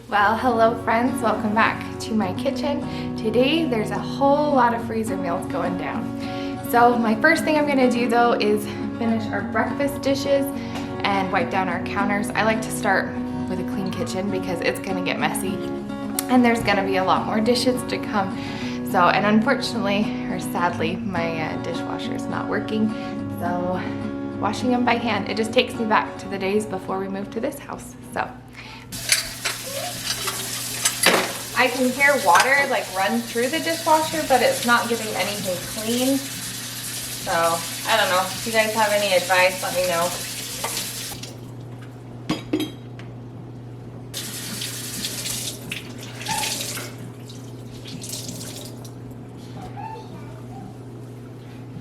Well, hello friends, welcome back to my kitchen. Today there's a whole lot of freezer meals going down. So my first thing I'm gonna do though is finish our breakfast dishes and wipe down our counters. I like to start with a clean kitchen because it's gonna get messy and there's gonna be a lot more dishes to come. So, and unfortunately, or sadly, my dishwasher is not working. So washing them by hand, it just takes me back to the days before we moved to this house. So I can hear water like run through the dishwasher, but it's not getting anything clean. So I don't know, if you guys have any advice, let me know.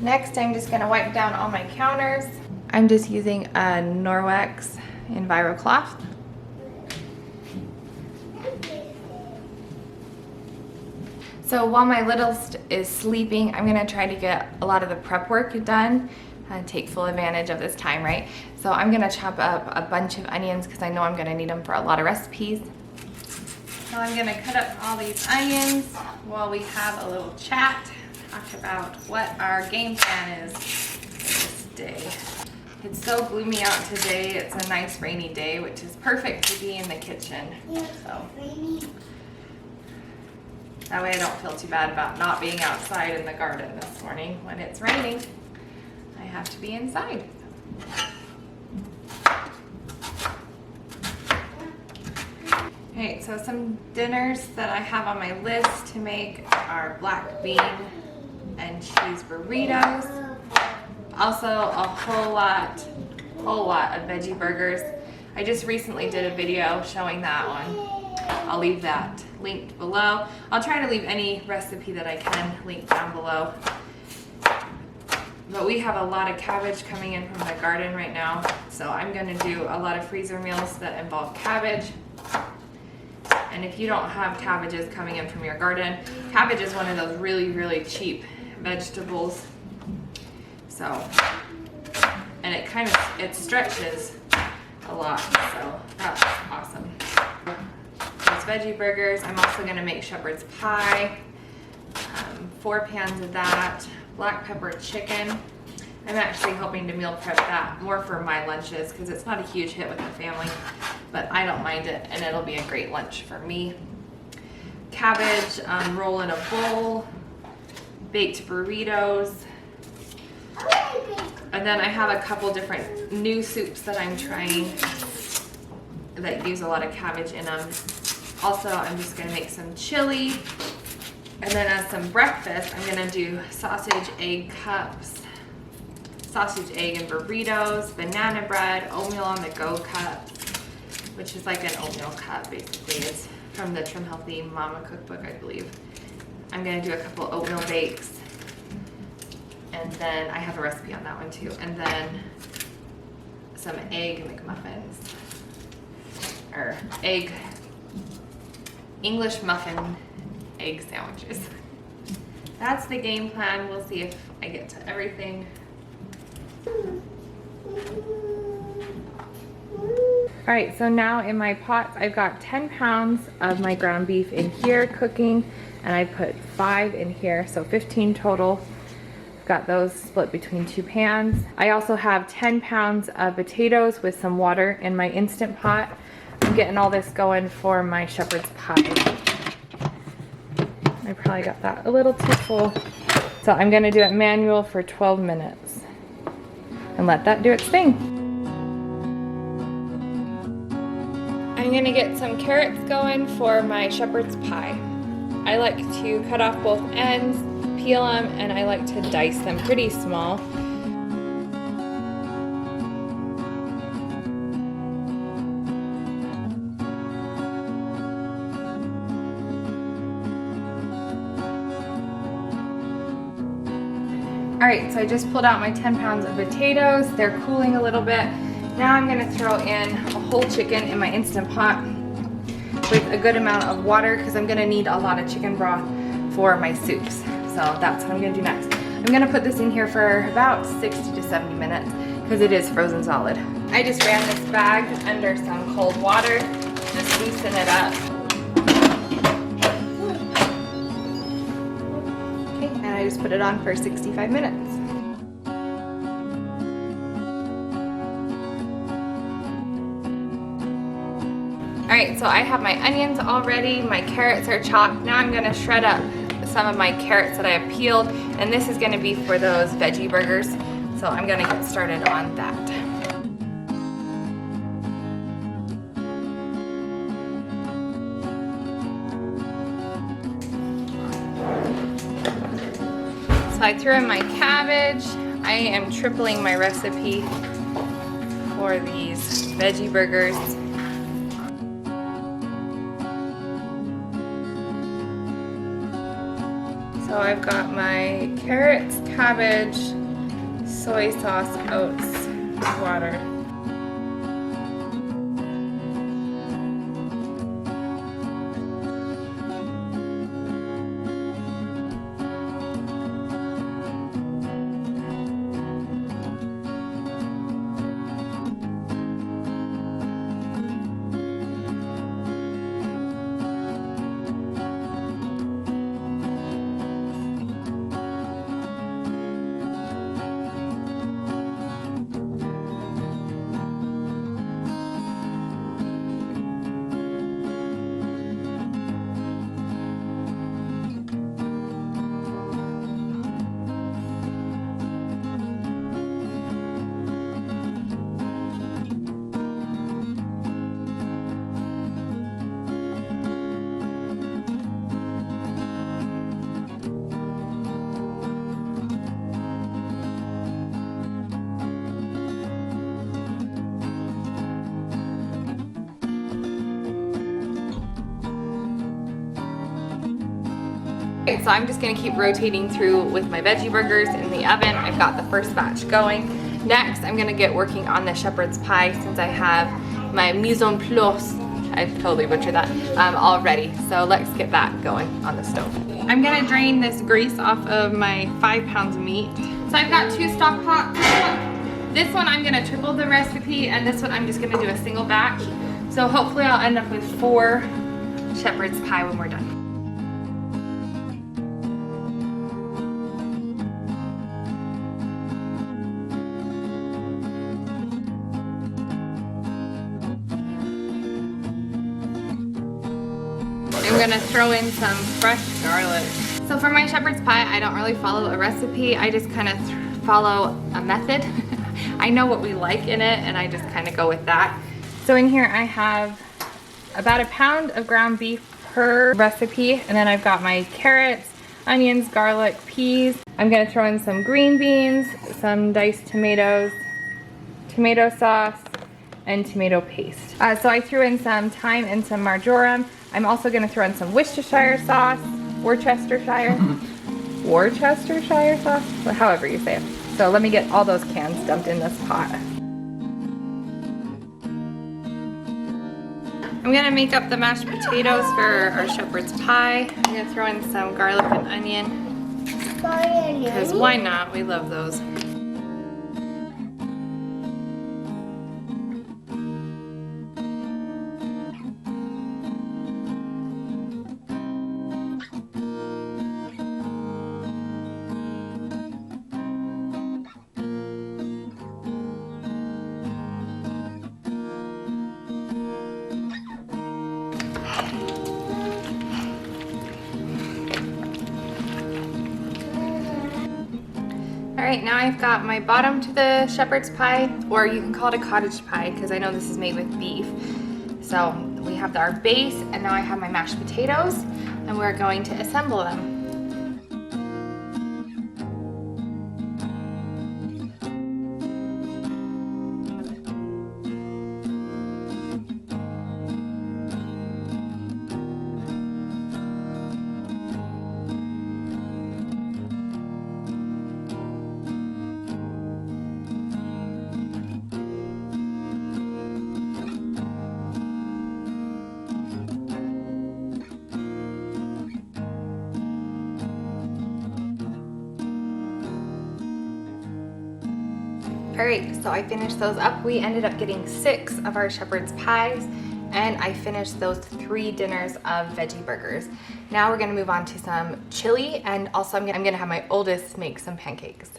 Next, I'm just gonna wipe down all my counters. I'm just using a Norwex EnviroCloth. So while my littlest is sleeping, I'm gonna try to get a lot of the prep work done and take full advantage of this time, right? So I'm gonna chop up a bunch of onions because I know I'm gonna need them for a lot of recipes. So I'm gonna cut up all these onions while we have a little chat, talk about what our game plan is for this day. It's so gloomy out today. It's a nice rainy day, which is perfect to be in the kitchen. So that way I don't feel too bad about not being outside in the garden this morning. When it's raining, I have to be inside. Okay, so some dinners that I have on my list to make are black bean and cheese burritos. Also a whole lot of veggie burgers. I just recently did a video showing that one. I'll leave that linked below. I'll try to leave any recipe that I can linked down below. But we have a lot of cabbage coming in from the garden right now, so I'm gonna do a lot of freezer meals that involve cabbage. And if you don't have cabbages coming in from your garden, cabbage is one of those really, really cheap vegetables. So, and it stretches a lot, so that's awesome. Those veggie burgers. I'm also gonna make shepherd's pie, 4 pans of that, black pepper chicken. I'm actually hoping to meal prep that more for my lunches because it's not a huge hit with the family, but I don't mind it and it'll be a great lunch for me. Cabbage, roll in a bowl, baked burritos, and then I have a couple different new soups that I'm trying that use a lot of cabbage in them. Also, I'm just gonna make some chili. And then as some breakfast, I'm gonna do sausage, egg cups, sausage, egg, and burritos, banana bread, oatmeal on the go cup, which is like an oatmeal cup, basically. It's from the Trim Healthy Mama cookbook, I believe. I'm gonna do a couple oatmeal bakes. And then I have a recipe on that one too. And then some egg McMuffins, or English muffin egg sandwiches. That's the game plan. We'll see if I get to everything. All right, so now in my pots, I've got 10 pounds of my ground beef in here cooking, and I put 5 in here, so 15 total. Got those split between 2 pans. I also have 10 pounds of potatoes with some water in my Instant Pot. I'm getting all this going for my shepherd's pie. I probably got that a little too full. So I'm gonna do it manual for 12 minutes and let that do its thing. I'm gonna get some carrots going for my shepherd's pie. I like to cut off both ends, peel them, and I like to dice them pretty small. All right, so I just pulled out my 10 pounds of potatoes. They're cooling a little bit. Now I'm gonna throw in a whole chicken in my Instant Pot with a good amount of water because I'm gonna need a lot of chicken broth for my soups. So that's what I'm gonna do next. I'm gonna put this in here for about 60 to 70 minutes because it is frozen solid. I just ran this bag under some cold water, just loosen it up. just put it on for 65 minutes. Alright, so I have my onions all ready, my carrots are chopped. Now I'm gonna shred up some of my carrots that I have peeled, and this is gonna be for those veggie burgers. So I'm gonna get started on that. So I threw in my cabbage. I am tripling my recipe for these veggie burgers. So I've got my carrots, cabbage, soy sauce, oats, water. Okay, so I'm just gonna keep rotating through with my veggie burgers in the oven. I've got the first batch going. Next, I'm gonna get working on the shepherd's pie since I have my mise en place, I totally butchered that, all ready. So let's get that going on the stove. I'm gonna drain this grease off of my 5 pounds of meat. So I've got 2 stock pots. This one I'm gonna triple the recipe, and this one I'm just gonna do a single batch. So hopefully I'll end up with 4 shepherd's pie when we're done. I'm gonna throw in some fresh garlic. So for my shepherd's pie, I don't really follow a recipe. I just kind of follow a method. I know what we like in it, and I just kind of go with that. So in here I have about 1 pound of ground beef per recipe, and then I've got my carrots, onions, garlic, peas. I'm gonna throw in some green beans, some diced tomatoes, tomato sauce, and tomato paste. So I threw in some thyme and some marjoram. I'm also gonna throw in some Worcestershire sauce, Worcestershire sauce, however you say it. So let me get all those cans dumped in this pot. I'm gonna make up the mashed potatoes for our shepherd's pie. I'm gonna throw in some garlic and onion, because why not? We love those. Alright, now I've got my bottom to the shepherd's pie, or you can call it a cottage pie because I know this is made with beef. So we have our base, and now I have my mashed potatoes, and we're going to assemble them. Alright, so I finished those up. We ended up getting 6 of our shepherd's pies, and I finished those 3 dinners of veggie burgers. Now we're gonna move on to some chili, and also I'm gonna have my oldest make some pancakes.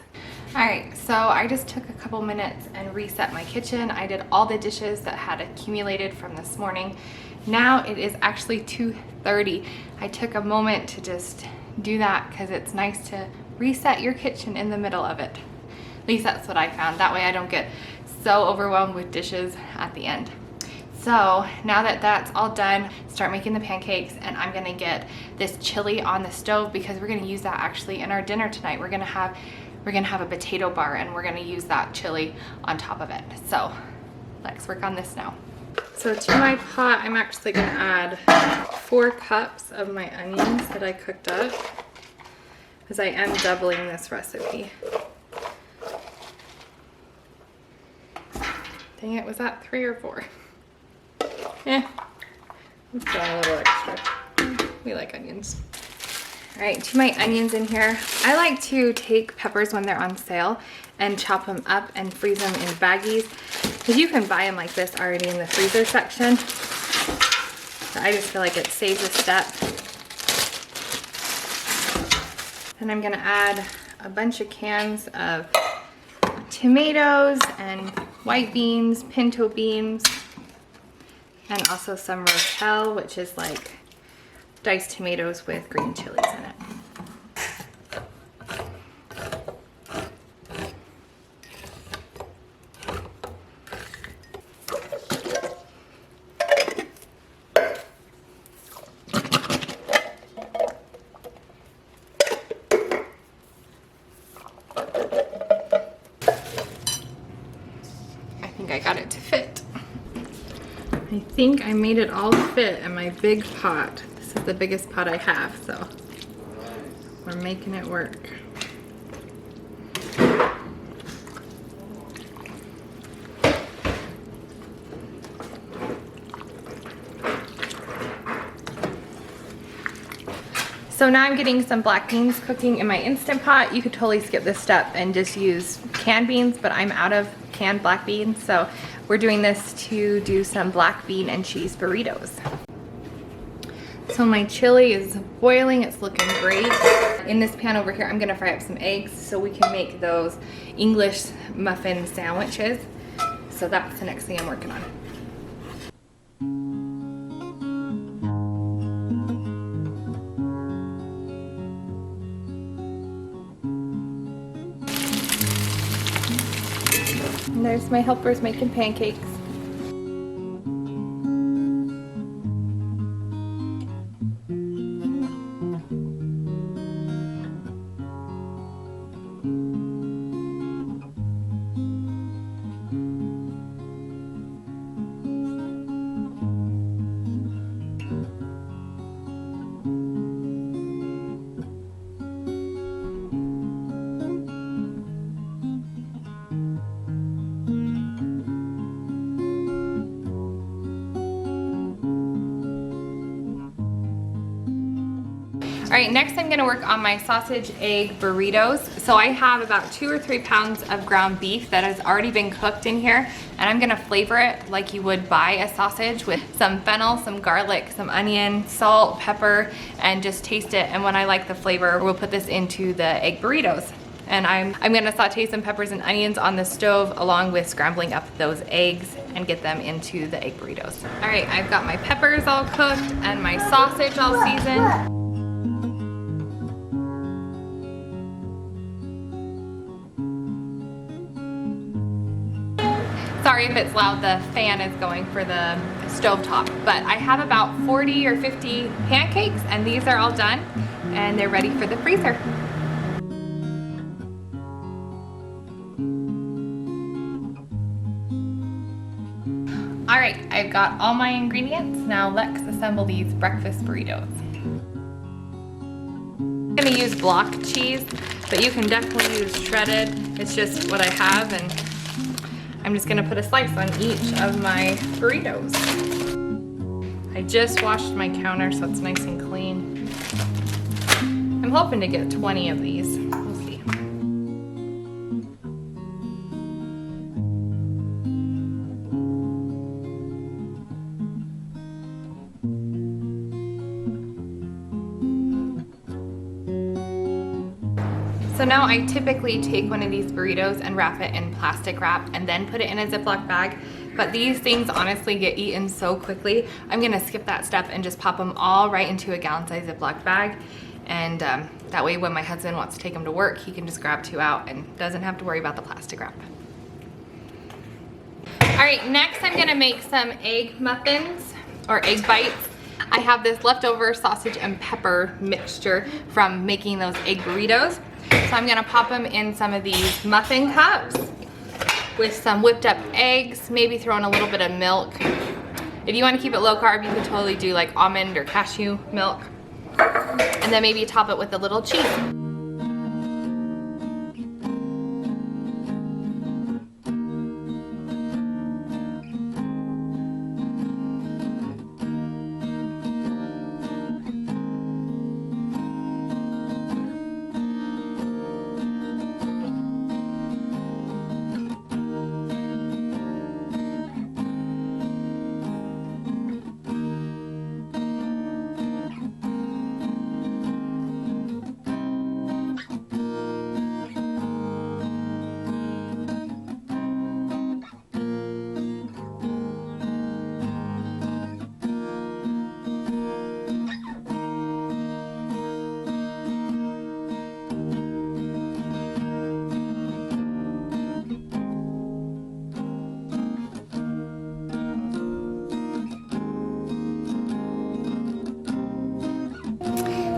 All right, so I just took a couple minutes and reset my kitchen. I did all the dishes that had accumulated from this morning. Now it is actually 2:30. I took a moment to just do that because it's nice to reset your kitchen in the middle of it. At least that's what I found. That way I don't get so overwhelmed with dishes at the end. So now that that's all done, start making the pancakes, and I'm gonna get this chili on the stove because we're gonna use that actually in our dinner tonight. We're gonna have a potato bar, and we're gonna use that chili on top of it. So let's work on this now. So to my pot, I'm actually gonna add 4 cups of my onions that I cooked up, because I am doubling this recipe. Dang it, was that 3 or 4? Let's put a little extra. We like onions. All right, to my onions in here, I like to take peppers when they're on sale and chop them up and freeze them in baggies, because you can buy them like this already in the freezer section. So I just feel like it saves a step. And I'm gonna add a bunch of cans of tomatoes and white beans, pinto beans, and also some rotel, which is like diced tomatoes with green chilies in it. I think I got it to fit. I think I made it all fit in my big pot. This is the biggest pot I have, so we're making it work. So now I'm getting some black beans cooking in my Instant Pot. You could totally skip this step and just use canned beans, but I'm out of canned black beans, so we're doing this to do some black bean and cheese burritos. So my chili is boiling, it's looking great. In this pan over here, I'm gonna fry up some eggs so we can make those English muffin sandwiches. So that's the next thing I'm working on. And there's my helpers making pancakes. All right, next I'm gonna work on my sausage egg burritos. So I have about 2 or 3 pounds of ground beef that has already been cooked in here, and I'm gonna flavor it like you would buy a sausage with some fennel, some garlic, some onion, salt, pepper, and just taste it. And when I like the flavor, we'll put this into the egg burritos. And I'm gonna saute some peppers and onions on the stove along with scrambling up those eggs and get them into the egg burritos. All right, I've got my peppers all cooked and my sausage all seasoned. Sorry if it's loud, the fan is going for the stovetop. But I have about 40 or 50 pancakes, and these are all done, and they're ready for the freezer. All right, I've got all my ingredients. Now let's assemble these breakfast burritos. I'm gonna use block cheese, but you can definitely use shredded. It's just what I have, and I'm just gonna put a slice on each of my burritos. I just washed my counter so it's nice and clean. I'm hoping to get 20 of these. We'll see. So now I typically take one of these burritos and wrap it in plastic wrap and then put it in a Ziploc bag. But these things honestly get eaten so quickly. I'm gonna skip that step and just pop them all right into a gallon-size Ziploc bag. And that way when my husband wants to take them to work, he can just grab 2 out and doesn't have to worry about the plastic wrap. All right, next I'm gonna make some egg muffins or egg bites. I have this leftover sausage and pepper mixture from making those egg burritos. So I'm gonna pop them in some of these muffin cups with some whipped up eggs, maybe throw in a little bit of milk. If you wanna keep it low carb, you can totally do like almond or cashew milk. And then maybe top it with a little cheese.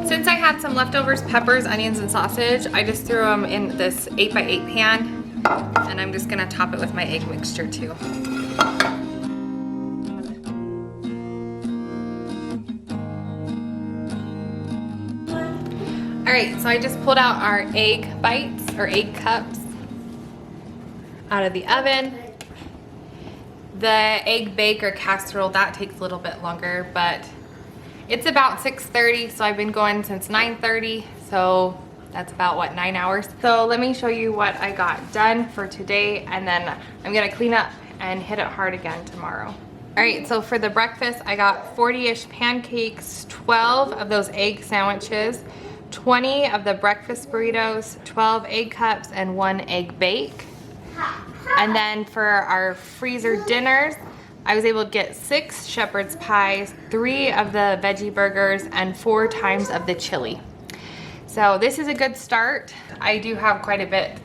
Since I had some leftovers, peppers, onions, and sausage, I just threw them in this 8x8 pan, and I'm just gonna top it with my egg mixture too. All right, so I just pulled out our egg bites or egg cups out of the oven. The egg bake or casserole, that takes a little bit longer, but it's about 6:30, so I've been going since 9:30, so that's about, what, 9 hours? So let me show you what I got done for today, and then I'm gonna clean up and hit it hard again tomorrow. All right, so for the breakfast, I got 40-ish pancakes, 12 of those egg sandwiches, 20 of the breakfast burritos, 12 egg cups, and 1 egg bake. And then for our freezer dinners, I was able to get 6 shepherd's pies, 3 of the veggie burgers, and 4 times of the chili. So this is a good start. I do have quite a bit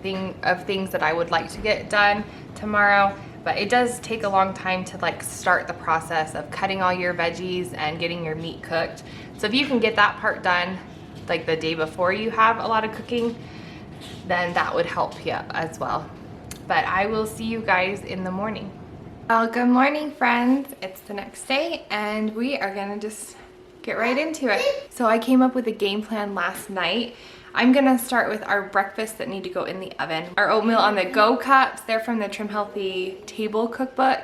of things that I would like to get done tomorrow, but it does take a long time to like start the process of cutting all your veggies and getting your meat cooked. So if you can get that part done like the day before you have a lot of cooking, then that would help you as well. But I will see you guys in the morning. Well, good morning, friends. It's the next day and we are gonna just get right into it. So I came up with a game plan last night. I'm gonna start with our breakfasts that need to go in the oven. Our oatmeal on the go cups, they're from the Trim Healthy Table Cookbook.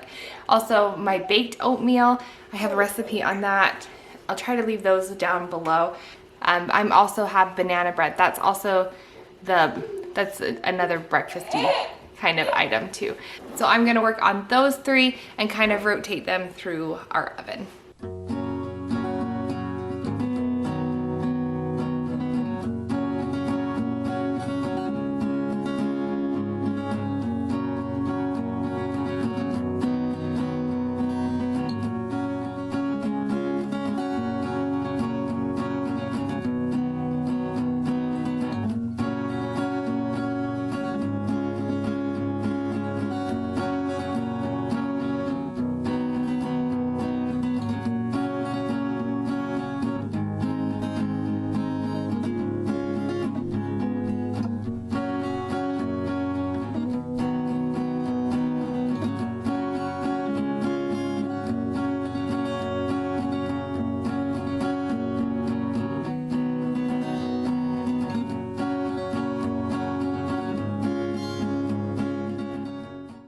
Also my baked oatmeal, I have a recipe on that. I'll try to leave those down below. I'm also have banana bread. That's also that's another breakfasty kind of item too. So I'm gonna work on those 3 and kind of rotate them through our oven.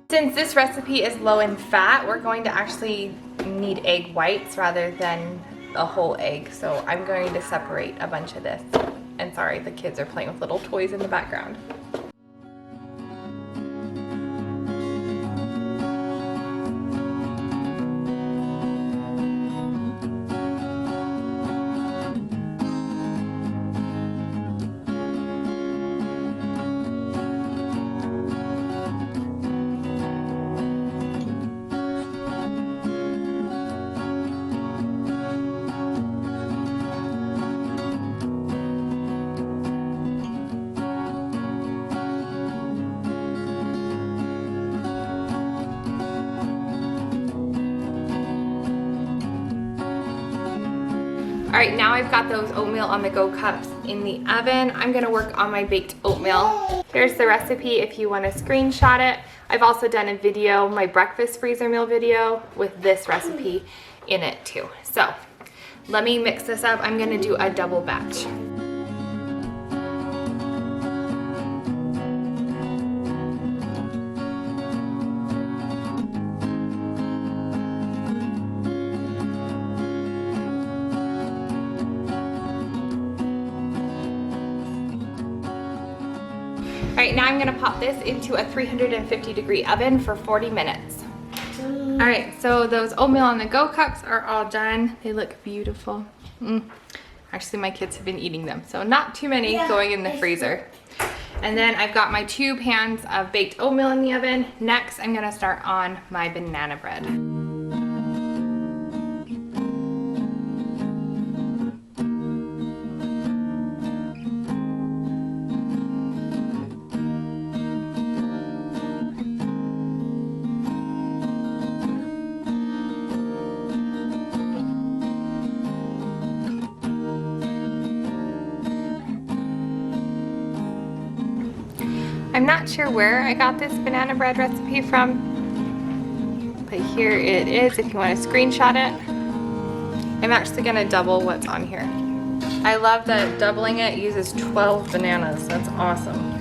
Since this recipe is low in fat, we're going to actually need egg whites rather than a whole egg. So I'm going to separate a bunch of this. And sorry, the kids are playing with little toys in the background. All right, now I've got those oatmeal on the go cups in the oven. I'm gonna work on my baked oatmeal. Here's the recipe if you wanna screenshot it. I've also done a video, my breakfast freezer meal video, with this recipe in it too. So let me mix this up. I'm gonna do a double batch. All right, now I'm gonna pop this into a 350-degree oven for 40 minutes. All right, so those oatmeal on the go cups are all done. They look beautiful. Actually, my kids have been eating them, so not too many going in the freezer. And then I've got my 2 pans of baked oatmeal in the oven. Next, I'm gonna start on my banana bread. I'm not sure where I got this banana bread recipe from, but here it is if you want to screenshot it. I'm actually gonna double what's on here. I love that doubling it uses 12 bananas. That's awesome.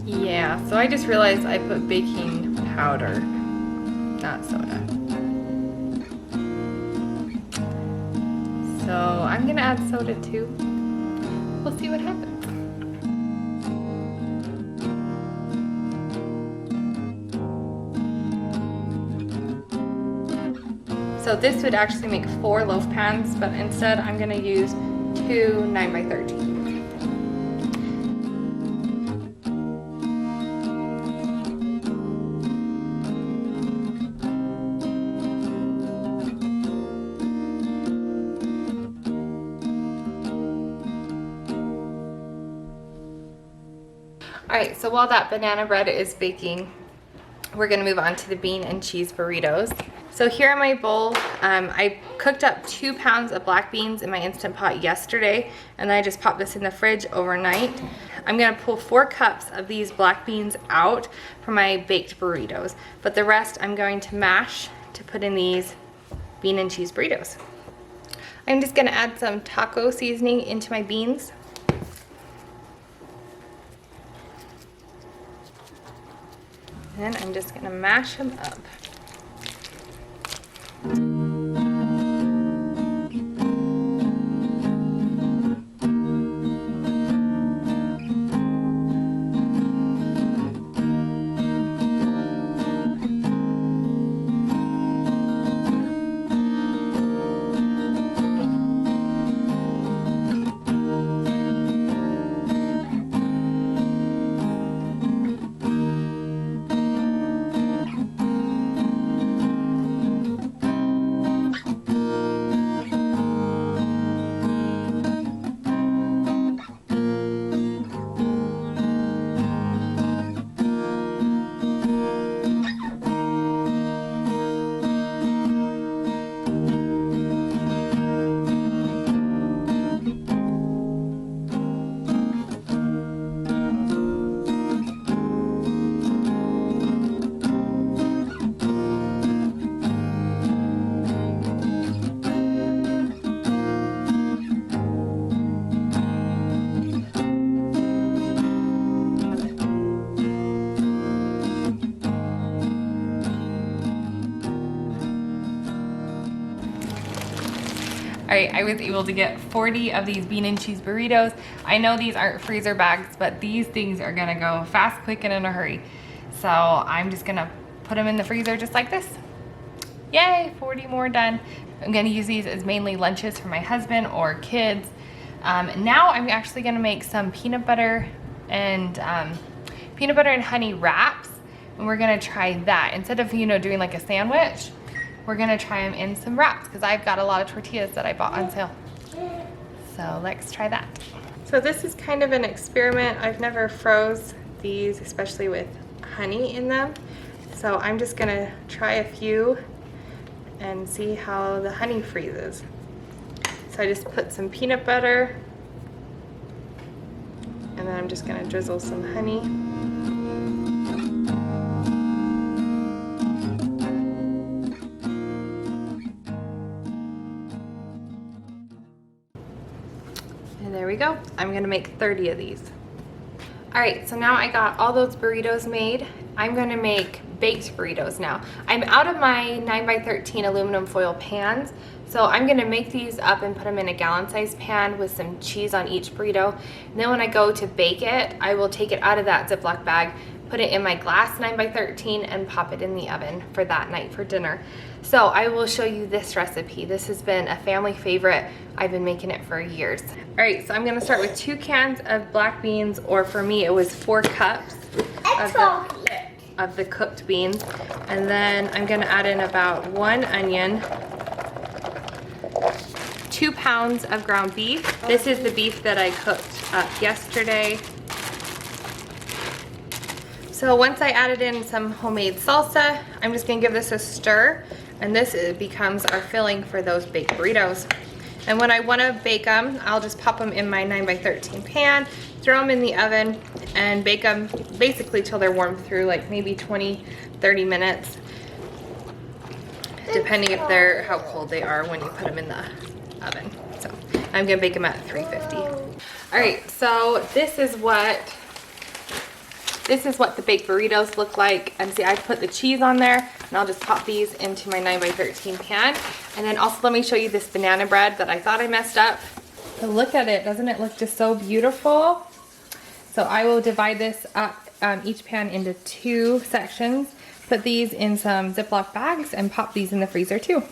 Yeah, so I just realized I put baking powder, not soda. So I'm gonna add soda too. We'll see what happens. So this would actually make 4 loaf pans, but instead I'm gonna use 2 9x13. All right, so while that banana bread is baking, we're gonna move on to the bean and cheese burritos. So here in my bowl, I cooked up 2 pounds of black beans in my Instant Pot yesterday, and then I just popped this in the fridge overnight. I'm gonna pull 4 cups of these black beans out for my baked burritos, but the rest I'm going to mash to put in these bean and cheese burritos. I'm just gonna add some taco seasoning into my beans. Then I'm just gonna mash them up. right, I was able to get 40 of these bean and cheese burritos. I know these aren't freezer bags, but these things are gonna go fast, quick, and in a hurry. So I'm just gonna put them in the freezer just like this. Yay, 40 more done. I'm gonna use these as mainly lunches for my husband or kids. Now I'm actually gonna make some peanut butter and honey wraps, and we're gonna try that. Instead of, you know, doing like a sandwich, we're gonna try them in some wraps because I've got a lot of tortillas that I bought on sale. So let's try that. So this is kind of an experiment. I've never froze these, especially with honey in them. So I'm just gonna try a few and see how the honey freezes. So I just put some peanut butter, and then I'm just gonna drizzle some honey. And there we go. I'm gonna make 30 of these. All right, so now I got all those burritos made. I'm gonna make baked burritos now. I'm out of my 9x13 aluminum foil pans, so I'm gonna make these up and put them in a gallon-sized pan with some cheese on each burrito. And then when I go to bake it, I will take it out of that Ziploc bag, put it in my glass 9x13, and pop it in the oven for that night for dinner. So I will show you this recipe. This has been a family favorite. I've been making it for years. All right, so I'm gonna start with 2 cans of black beans, or for me, it was 4 cups of the cooked beans. And then I'm gonna add in about 1 onion, 2 pounds of ground beef. This is the beef that I cooked up yesterday. So once I added in some homemade salsa, I'm just gonna give this a stir, and this becomes our filling for those baked burritos. And when I wanna bake them, I'll just pop them in my 9x13 pan, throw them in the oven, and bake them basically till they're warmed through, like maybe 20-30 minutes, depending if they're, how cold they are when you put them in the oven. So I'm gonna bake them at 350. All right, so this is what the baked burritos look like. And see, I put the cheese on there, and I'll just pop these into my 9x13 pan. And then also let me show you this banana bread that I thought I messed up. But look at it, doesn't it look just so beautiful? So I will divide this up, each pan into 2 sections, put these in some Ziploc bags, and pop these in the freezer too.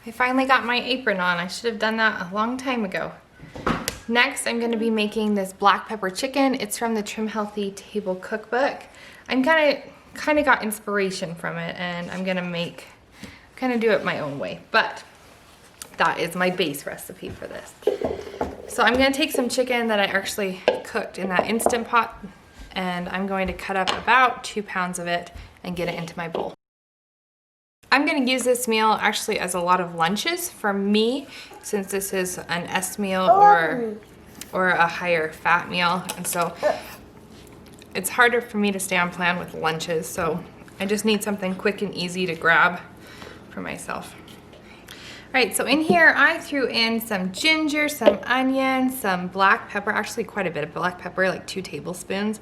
I finally got my apron on. I should have done that a long time ago. Next, I'm gonna be making this black pepper chicken. It's from the Trim Healthy Table Cookbook. I'm kind of got inspiration from it, and I'm gonna do it my own way, but that is my base recipe for this. So I'm gonna take some chicken that I actually cooked in that Instant Pot, and I'm going to cut up about 2 pounds of it and get it into my bowl. I'm gonna use this meal actually as a lot of lunches for me, since this is an S meal or a higher fat meal. And so it's harder for me to stay on plan with lunches. So I just need something quick and easy to grab for myself. All right, so in here I threw in some ginger, some onion, some black pepper, actually quite a bit of black pepper, like 2 tablespoons,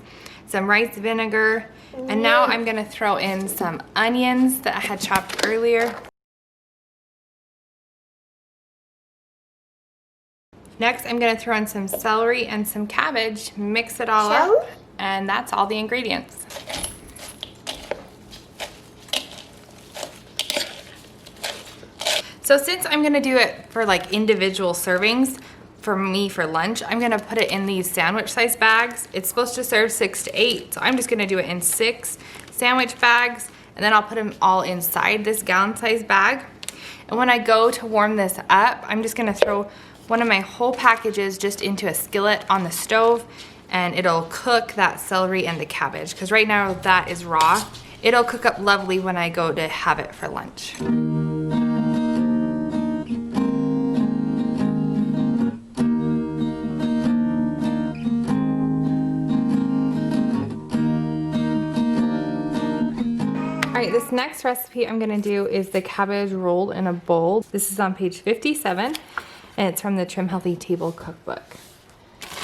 some rice vinegar, and now I'm gonna throw in some onions that I had chopped earlier. Next, I'm gonna throw in some celery and some cabbage, mix it all up, and that's all the ingredients. So since I'm gonna do it for like individual servings, for me for lunch, I'm gonna put it in these sandwich size bags. It's supposed to serve 6 to 8, so I'm just gonna do it in 6 sandwich bags, and then I'll put them all inside this gallon size bag. And when I go to warm this up, I'm just gonna throw one of my whole packages just into a skillet on the stove, and it'll cook that celery and the cabbage, because right now that is raw. It'll cook up lovely when I go to have it for lunch. All right, this next recipe I'm gonna do is the cabbage rolled in a bowl. This is on page 57, and it's from the Trim Healthy Table Cookbook.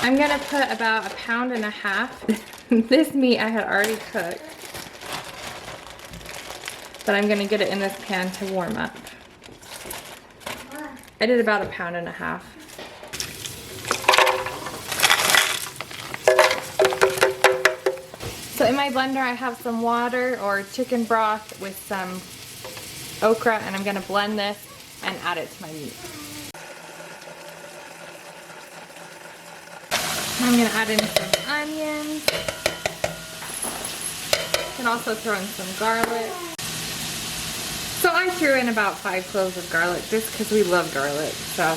I'm gonna put about 1.5 pounds. This meat I had already cooked, but I'm gonna get it in this pan to warm up. I did about 1.5 pounds. So in my blender I have some water or chicken broth with some okra, and I'm gonna blend this and add it to my meat. I'm gonna add in some onions. And also throw in some garlic. So I threw in about 5 cloves of garlic just because we love garlic. So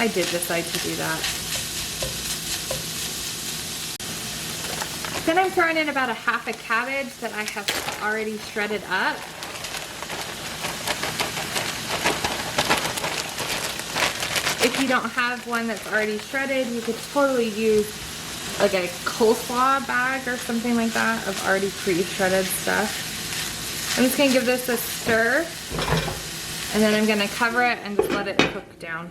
I did decide to do that. Then I'm throwing in about 1/2 cabbage that I have already shredded up. If you don't have one that's already shredded, you could totally use like a coleslaw bag or something like that of already pre-shredded stuff. I'm just gonna give this a stir, and then I'm gonna cover it and just let it cook down.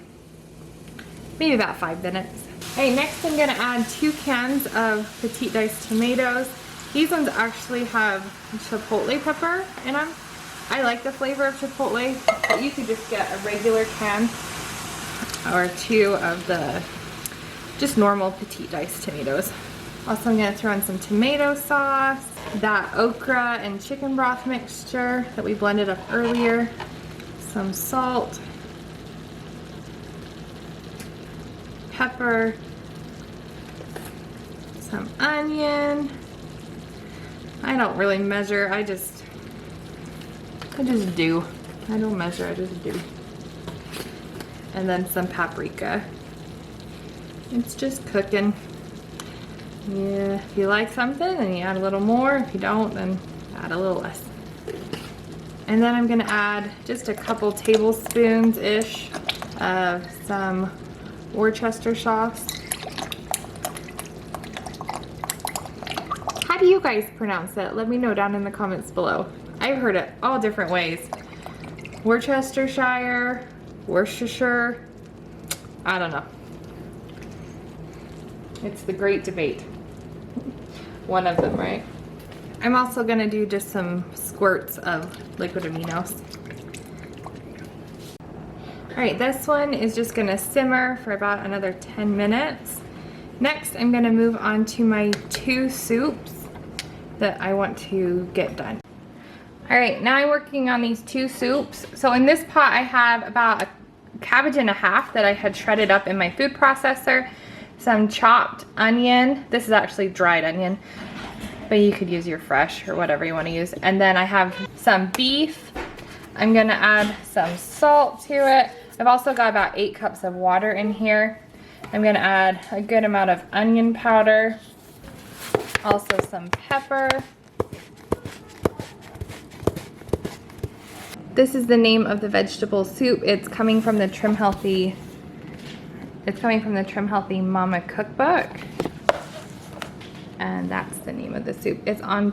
Maybe about 5 minutes. Okay, next I'm gonna add 2 cans of petite diced tomatoes. These ones actually have chipotle pepper in them. I like the flavor of chipotle, but you could just get a regular can or 2 of the just normal petite diced tomatoes. Also, I'm gonna throw in some tomato sauce, that okra and chicken broth mixture that we blended up earlier, some salt, pepper, some onion. I don't really measure, I just do. I don't measure, I just do. And then some paprika. It's just cooking. Yeah, if you like something, then you add a little more. If you don't, then add a little less. And then I'm gonna add just a couple tablespoons-ish of some Worcester sauce. How do you guys pronounce it? Let me know down in the comments below. I've heard it all different ways. Worcestershire, Worcestershire, I don't know. It's the great debate. One of them, right? I'm also gonna do just some squirts of liquid aminos. All right, this one is just gonna simmer for about another 10 minutes. Next, I'm gonna move on to my 2 soups that I want to get done. All right, now I'm working on these 2 soups. So in this pot, I have about 1.5 cabbage that I had shredded up in my food processor, some chopped onion. This is actually dried onion, but you could use your fresh or whatever you want to use. And then I have some beef. I'm gonna add some salt to it. I've also got about 8 cups of water in here. I'm gonna add a good amount of onion powder, also some pepper. This is the name of the vegetable soup. It's coming from the Trim Healthy Mama Cookbook. And that's the name of the soup. It's on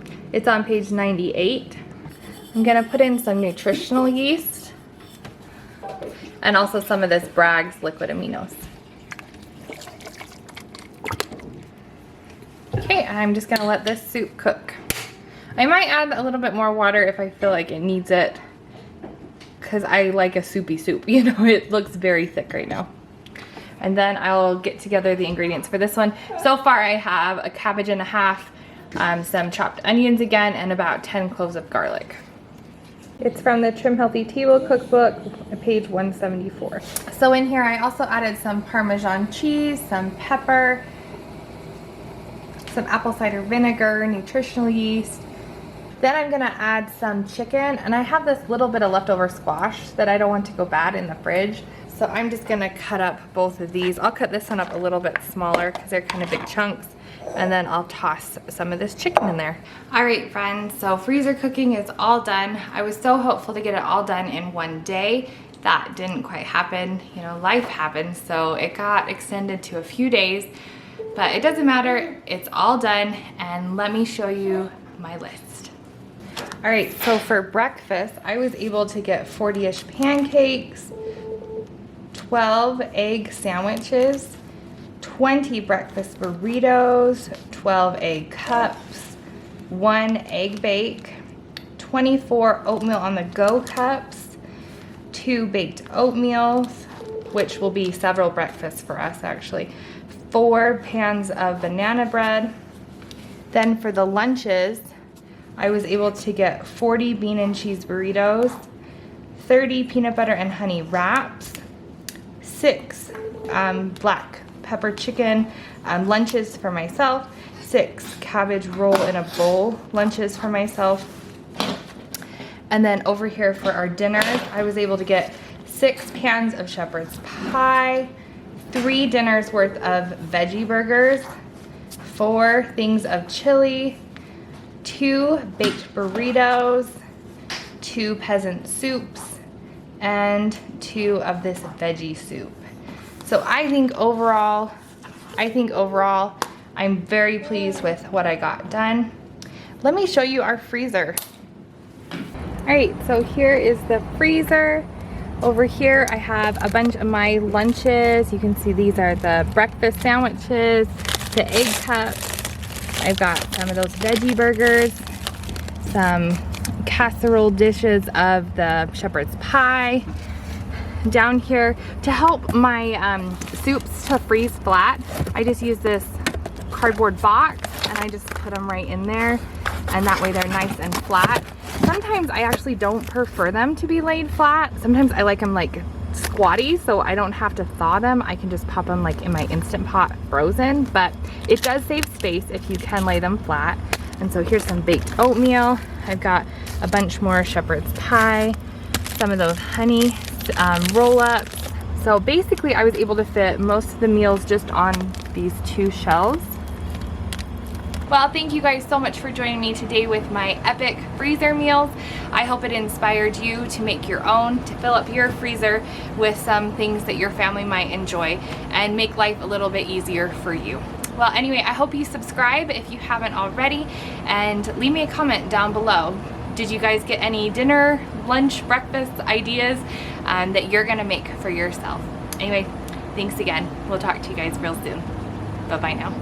page 98. I'm gonna put in some nutritional yeast and also some of this Bragg's liquid aminos. Okay, I'm just gonna let this soup cook. I might add a little bit more water if I feel like it needs it, because I like a soupy soup. You know, it looks very thick right now. And then I'll get together the ingredients for this one. So far I have 1.5 cabbages, some chopped onions again, and about 10 cloves of garlic. It's from the Trim Healthy Table Cookbook, page 174. So in here I also added some Parmesan cheese, some pepper, some apple cider vinegar, nutritional yeast. Then I'm gonna add some chicken, and I have this little bit of leftover squash that I don't want to go bad in the fridge. So I'm just gonna cut up both of these. I'll cut this one up a little bit smaller because they're kind of big chunks. And then I'll toss some of this chicken in there. All right, friends, so freezer cooking is all done. I was so hopeful to get it all done in one day. That didn't quite happen. You know, life happens, so it got extended to a few days. But it doesn't matter, it's all done, and let me show you my list. All right, so for breakfast, I was able to get 40-ish pancakes, 12 egg sandwiches, 20 breakfast burritos, 12 egg cups, 1 egg bake, 24 oatmeal on the go cups, 2 baked oatmeals, which will be several breakfasts for us actually, 4 pans of banana bread. Then for the lunches, I was able to get 40 bean and cheese burritos, 30 peanut butter and honey wraps, 6 black pepper chicken lunches for myself, 6 cabbage roll in a bowl lunches for myself. And then over here for our dinners, I was able to get 6 pans of shepherd's pie, 3 dinners worth of veggie burgers, 4 things of chili, 2 baked burritos, 2 peasant soups, and 2 of this veggie soup. So I think overall, I'm very pleased with what I got done. Let me show you our freezer. All right, so here is the freezer. Over here, I have a bunch of my lunches. You can see these are the breakfast sandwiches, the egg cups. I've got some of those veggie burgers, some casserole dishes of the shepherd's pie. Down here, to help my soups to freeze flat, I just use this cardboard box and I just put them right in there, and that way they're nice and flat. Sometimes I actually don't prefer them to be laid flat. Sometimes I like them like squatty, so I don't have to thaw them. I can just pop them like in my Instant Pot frozen, but it does save space if you can lay them flat. And so here's some baked oatmeal. I've got a bunch more shepherd's pie, some of those honey roll-ups. So basically I was able to fit most of the meals just on these 2 shelves. Well, thank you guys so much for joining me today with my epic freezer meals. I hope it inspired you to make your own, to fill up your freezer with some things that your family might enjoy and make life a little bit easier for you. Well, anyway, I hope you subscribe if you haven't already, and leave me a comment down below. Did you guys get any dinner, lunch, breakfast ideas that you're gonna make for yourself? Anyway, thanks again. We'll talk to you guys real soon. Bye-bye now.